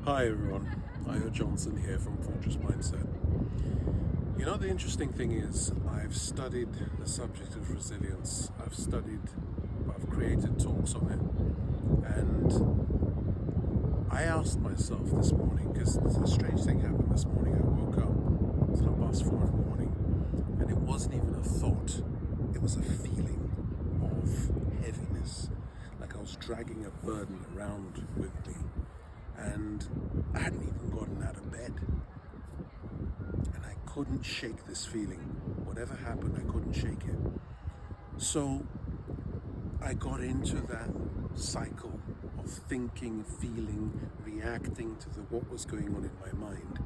Hi everyone, Io Johnson here from Fortress Mindset. You know, the interesting thing is, I've studied the subject of resilience. I've created talks on it, and I asked myself this morning, because a strange thing happened this morning. I woke up, it was 4:30 in the morning, and it wasn't even a thought, it was a feeling of heaviness, like I was dragging a burden around with me. And I hadn't even gotten out of bed. And I couldn't shake this feeling. Whatever happened, I couldn't shake it. So I got into that cycle of thinking, feeling, reacting to what was going on in my mind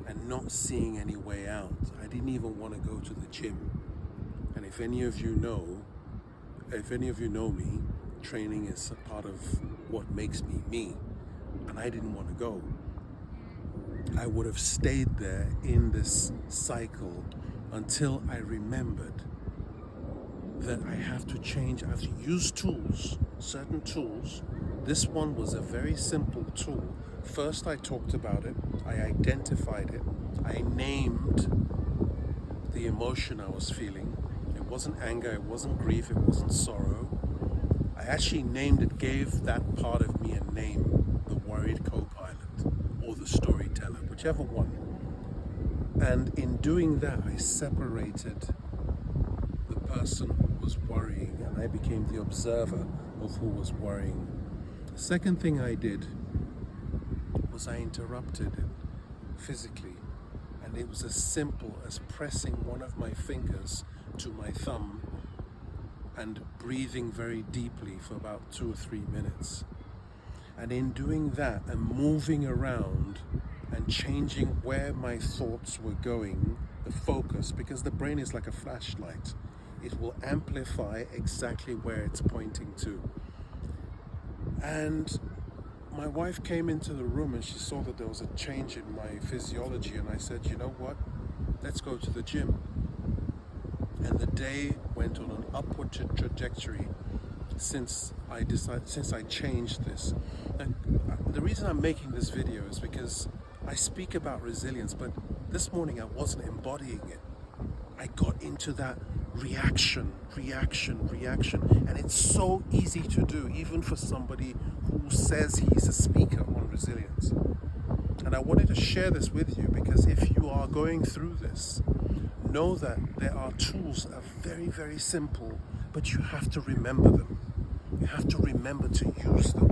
and not seeing any way out. I didn't even want to go to the gym. And if any of you know me, training is a part of what makes me me. And I didn't want to go. I would have stayed there in this cycle until I remembered that I have to change. I have to use tools, certain tools. This one was a very simple tool. First, I talked about it, I identified it, I named the emotion I was feeling. It wasn't anger, it wasn't grief, it wasn't sorrow. I actually named it, gave that part of me a name, the worried co-pilot or the storyteller, whichever one. And in doing that, I separated the person who was worrying and I became the observer of who was worrying. The second thing I did was I interrupted it physically. And it was as simple as pressing one of my fingers to my thumb and breathing very deeply for about 2 or 3 minutes. And in doing that and moving around and changing where my thoughts were going, the focus, because the brain is like a flashlight, it will amplify exactly where it's pointing to. And my wife came into the room and she saw that there was a change in my physiology, and I said, you know what, let's go to the gym. And the day went on an upward trajectory since I changed this. And the reason I'm making this video is because I speak about resilience, but this morning I wasn't embodying it. I got into that reaction, and it's so easy to do, even for somebody who says he's a speaker on resilience. And I wanted to share this with you because if you are going through this, know that there are tools that are very, very simple, but you have to remember them. You have to remember to use them.